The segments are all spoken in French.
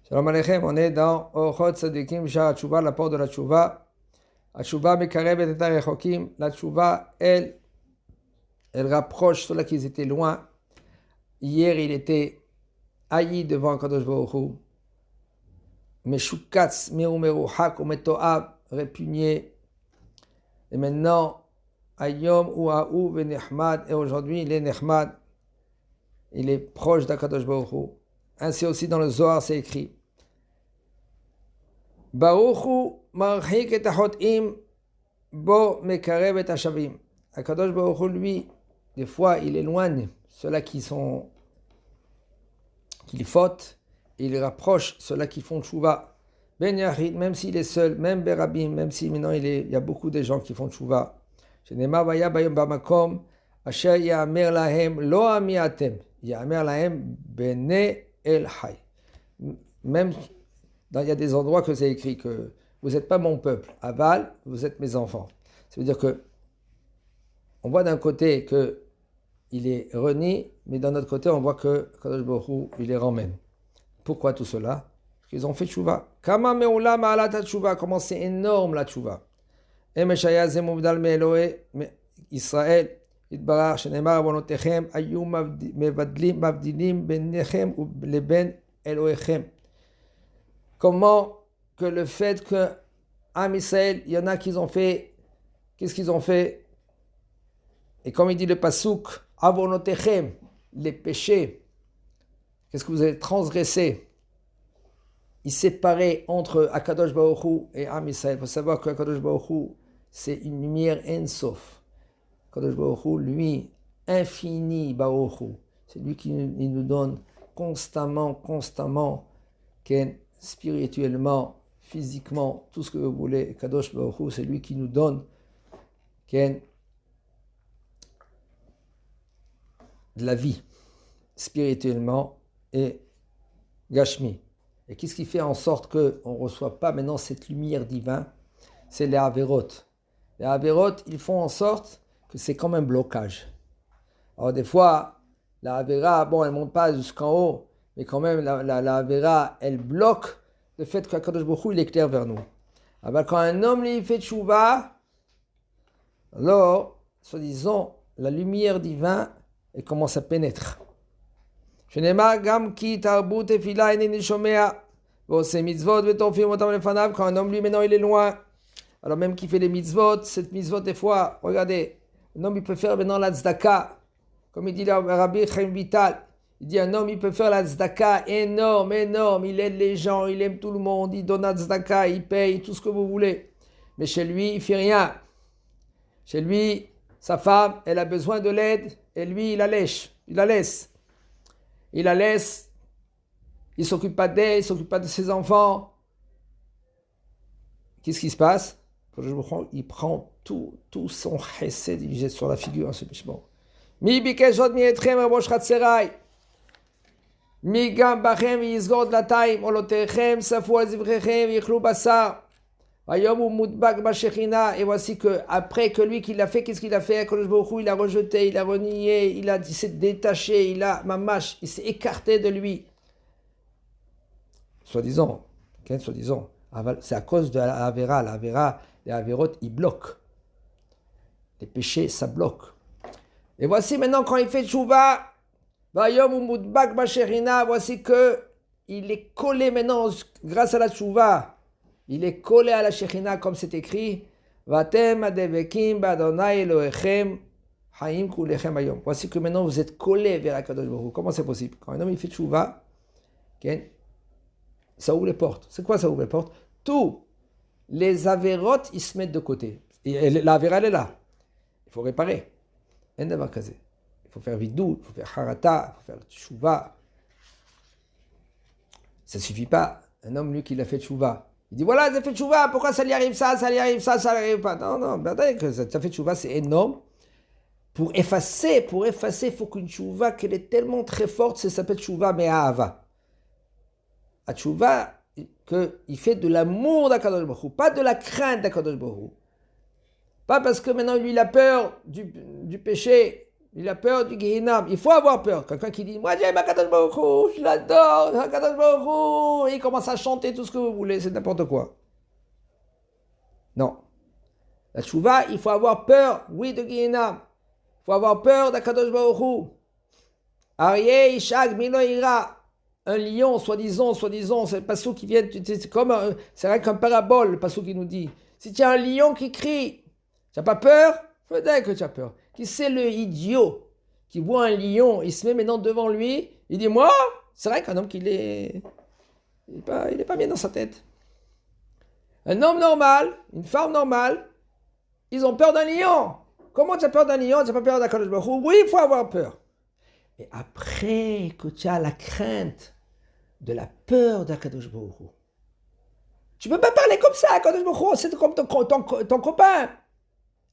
Shalom Aleichem, on est dans Orchot Tzadikim Shar Tshuva, la porte de la Tshuva. La Tshuva Mekarevet et Arechokim. La Tshuva, elle rapproche ceux-là qui étaient loin. Hier, il était haï devant Kadosh Baruch Hu. Meshukatz, Merumeruhak, Umetoab, répugné. Et maintenant, Ayom ou Aou Venechmad, et aujourd'hui, il est Nechmad. Il est proche d'Akadosh Baruch Hu. Ainsi aussi dans le Zohar, c'est écrit. Baruchu marchik et hachotim bo mekarev et hashavim. Akadosh Baruch Hu, lui, des fois, il éloigne ceux-là qui fautent, et il rapproche ceux-là qui font tchouva. Ben Yachid, même s'il est seul, même Berabim, même si maintenant il y a beaucoup de gens qui font tchouva. Shenema vaya bayom bamakom asher ya'amer lahem lo ami atem ya'amer lahem bene el hay. Même il y a des endroits que c'est écrit que vous n'êtes pas mon peuple, aval, vous êtes mes enfants. Ça veut dire que on voit d'un côté que il est renié, mais d'un autre côté on voit que Kadosh Baruch Hu, il les rend même. Pourquoi tout cela? Parce qu'ils ont fait tchouva. Kama me'ula ma'alat tchouva, comment c'est énorme la tchouva. Emeshaya ze muvdal me'elohe Israël itbarach shenemar avonotechem ayu mavdilim benechem u leben Elohechem. Comment que le fait que Am Israël, il y en a qui ont fait, qu'est-ce qu'ils ont fait? Et comme il dit le Pasuk, Avonotechem, les péchés, qu'est-ce que vous avez transgressé? Il séparait entre Akadosh Baruch Hu et Am Israël. Il faut savoir que Akadosh Baruch Hu, c'est une lumière en-sof. Akadosh Baruch Hu, lui, infini Baruch Hu. C'est lui qui nous donne constamment, spirituellement, physiquement, tout ce que vous voulez. Kadosh Baruch Hu, c'est lui qui nous donne de la vie, spirituellement et gashmi. Et qu'est-ce qui fait en sorte qu'on ne reçoit pas maintenant cette lumière divine? C'est les Averot. Les Averot, ils font en sorte que c'est comme un blocage. Alors des fois, la Avera, bon, elle ne monte pas jusqu'en haut, mais quand même, la Avera, elle bloque le fait qu'Akadosh Baruch Hu, il éclaire vers nous. Alors, quand un homme, lui, fait tchouva, alors, soi-disant, la lumière divine, elle commence à pénétrer. Shenema gam ki tarbut tefila eneni shomea, vose mitzvot vetofim otam lefanav, quand un homme, lui, maintenant, il est loin. Alors, même qu'il fait les mitzvot, cette mitzvot, des fois, regardez, un homme, il peut faire maintenant la tzedaka, comme il dit le Rabbi Chaim Vital. Il dit un homme, il peut faire la tzedaka énorme, il aide les gens, il aime tout le monde, il donne la tzedaka, il paye, tout ce que vous voulez. Mais chez lui, il ne fait rien. Chez lui, sa femme, elle a besoin de l'aide, et lui, il la laisse. Il ne s'occupe pas d'elle, il ne s'occupe pas de ses enfants. Qu'est-ce qui se passe? Il prend tout son chesed, il jette sur la figure, ce bichement. Mi bikeshot mi etrem rabosh chatzerai. Mi gam bachem yizgod lataim olotechem safu azivrechem yichlu basar. Vayom u mudbak bashechina. Et voici que après que lui qu'il a fait, qu'est-ce qu'il a fait? Kadosh Baruch Hu, il a rejeté, il a renié, il s'est détaché, il s'est écarté de lui. Soi-disant, c'est à cause de la Avera. La Avera, les Averot, ils bloquent. Les péchés, ça bloque. Et voici maintenant quand il fait tchouva, voici que il est collé maintenant grâce à la tchouva. Il est collé à la Shechina comme c'est écrit. Voici que maintenant vous êtes collé vers la Kadosh Baruch Hu. Comment c'est possible? Quand un homme il fait tchouva, ça ouvre les portes. C'est quoi ça ouvre les portes? Tous les avérotes, ils se mettent de côté. Et la avéra, elle est là. Il faut réparer. Il faut faire vidou, il faut faire harata, il faut faire tchouva. Ça ne suffit pas. Un homme, lui, qui a fait tchouva, il dit voilà, j'ai fait tchouva, pourquoi ça lui arrive ça lui arrive pas? Non, que ça fait tchouva, c'est énorme. Pour effacer, il faut qu'une tchouva, qu'elle est tellement très forte, ça s'appelle tchouva me'ahava. La tchouva, qu'il fait de l'amour d'Akadosh Baruch Hu, pas de la crainte d'Akadosh Baruch Hu. Pas parce que maintenant lui il a peur du péché, Il a peur du Gehinam. Il faut avoir peur. Quelqu'un qui dit, moi j'aime Akadosh Baruch Hu, je l'adore, Akadosh Baruch Hu, et il commence à chanter tout ce que vous voulez, c'est n'importe quoi. Non. La tchouva, il faut avoir peur, oui, de Gehinam. Il faut avoir peur d'Akadosh Baruch Hu. Aryeh, Ishak, Milo, Ira. Un lion, soi-disant, c'est le passou qui vient, c'est comme, c'est rien qu'un parabole, le passou qui nous dit. Si tu as un lion qui crie, tu n'as pas peur? Peut-être que tu as peur. Qui c'est le idiot qui voit un lion, il se met maintenant devant lui, il dit, moi, c'est vrai qu'un homme il est pas bien dans sa tête. Un homme normal, une femme normale, ils ont peur d'un lion. Comment tu as peur d'un lion? Tu n'as pas peur d'Akadosh Baruch Hu? Oui, il faut avoir peur. Mais après que tu as la crainte de la peur d'Akadosh Baruch Hu, tu ne peux pas parler comme ça, Akadosh Baruch Hu, c'est comme ton copain.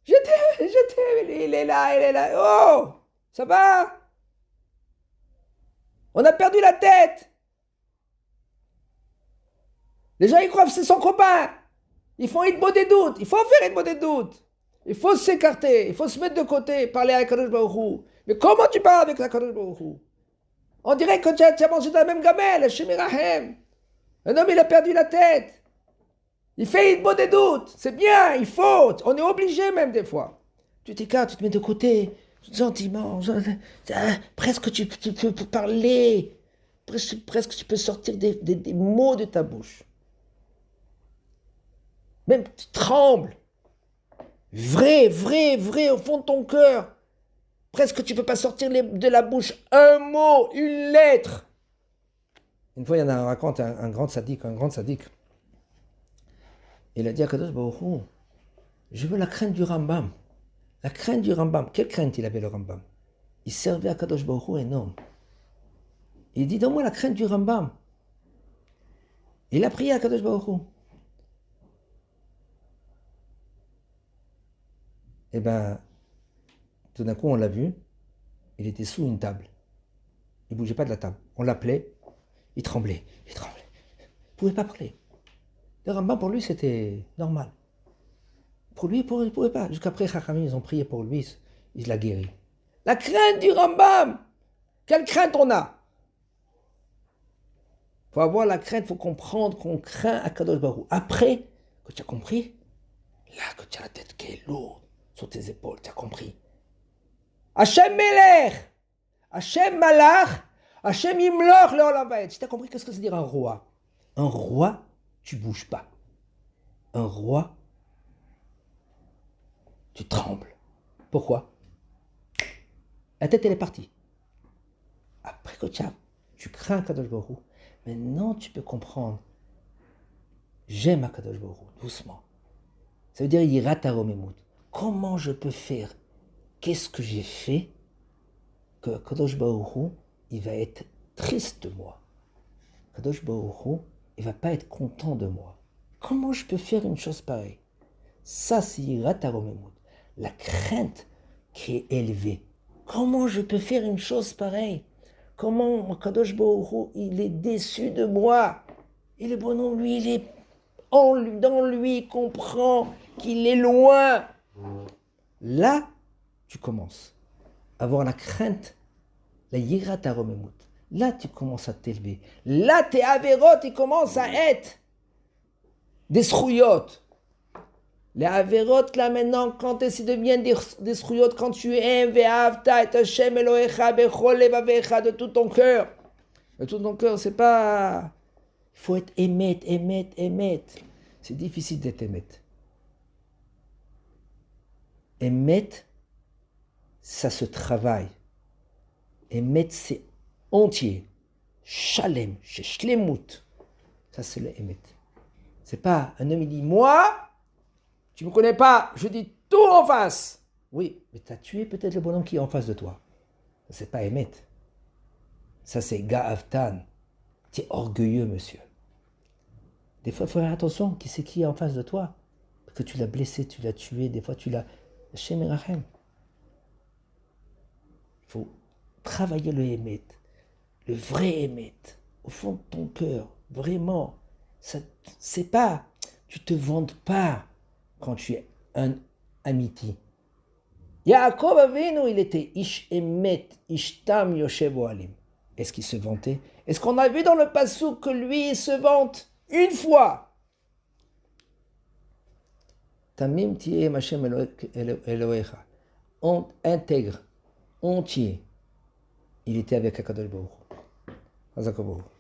Je t'aime, il est là. Oh, ça va? On a perdu la tête. Les gens, ils croient que c'est son copain. Ils font une des doutes. Il faut faire une des doutes. Il faut s'écarter. Il faut se mettre de côté, parler avec Akadosh Baruch Hu. Mais comment tu parles avec Akadosh Baruch Hu? On dirait que tu as mangé de la même gamelle, Hashem Yirahem. Un homme, il a perdu la tête. Il fait une des doutes. C'est bien, il faut. On est obligé même des fois. Tu t'écartes, tu te mets de côté, gentiment. Presque tu peux parler. Presque tu peux sortir des mots de ta bouche. Même tu trembles. Vrai, au fond de ton cœur. Presque tu ne peux pas sortir de la bouche un mot, une lettre. Une fois, il y en a un raconte un grand sadique. Il a dit à Kadosh Baruch Hu, je veux la crainte du Rambam. La crainte du Rambam. Quelle crainte il avait le Rambam? Il servait à Kadosh Baruch Hu énorme. Il dit, donne-moi la crainte du Rambam. Il a prié à Kadosh Baruch Hu. Eh bien, tout d'un coup, on l'a vu, il était sous une table. Il ne bougeait pas de la table. On l'appelait, il tremblait. Il ne pouvait pas parler. Le Rambam, pour lui, c'était normal. Pour lui, il ne pouvait pas. Jusqu'après, Chachamim, ils ont prié pour lui, il l'a guéri. La crainte du Rambam! Quelle crainte on a? Il faut avoir la crainte, il faut comprendre qu'on craint Akadosh Baruch Hu. Après que tu as compris, là que tu as la tête qui est lourde sur tes épaules, tu as compris. Hachem Melech, Hachem Malach, Hachem Imloch Leolam Vaed. Tu as compris qu'est-ce que c'est dire un roi? Un roi, tu ne bouges pas. Un roi, tu trembles. Pourquoi? La tête, elle est partie. Après que tu crains Akadosh Baruch Hu, maintenant tu peux comprendre. J'aime Akadosh Baruch Hu, doucement. Ça veut dire Yirat HaRomemut. Comment je peux faire? Qu'est-ce que j'ai fait que Akadosh Baruch Hu, il va être triste de moi? Akadosh Baruch Hu, il va pas être content de moi. Comment je peux faire une chose pareille? Ça, c'est Yirat HaRomemut. La crainte qui est élevée. Comment je peux faire une chose pareille? Comment Akadosh Baruch Hu, il est déçu de moi? Il est bon en lui, il est dans lui, il comprend qu'il est loin. Là, tu commences à avoir la crainte, la Yirat HaRomemut. Là, tu commences à t'élever. Là, tes avérotes, ils commencent à être des srouillottes. Les avérotes, là, maintenant, quand elles deviennent des srouillottes, quand tu aimes, ve'avta et Hashem Elohecha bechol levavecha, de tout ton cœur. De tout ton cœur, c'est pas... Il faut être émet. C'est difficile d'être émet. Émet, ça se travaille. Émet, c'est entier. Shalem, chez shlemut. Ça, c'est le émet. C'est pas un homme, il dit, moi, tu me connais pas, je dis tout en face. Oui, mais tu as tué peut-être le bonhomme qui est en face de toi. Ça, c'est pas émet. Ça, c'est Ga'avtan. Tu es orgueilleux, monsieur. Des fois, il faut faire attention, qui c'est qui est en face de toi? Parce que tu l'as blessé, tu l'as tué, des fois tu l'as... Hashem Yirahem. Il faut travailler le émet, le vrai émet, au fond de ton cœur, vraiment. Ça, c'est pas... Tu te vantes pas quand tu es un amiti. Yaakov Avinu, il était Ish Emet, Ishtam Yoshev Ohalim. Est-ce qu'il se vantait? Est-ce qu'on a vu dans le passouk que lui il se vante une fois? Tamim Tiem Hashem Elohecha. Intègre, entier. Il était avec Akadosh Baruch Hu.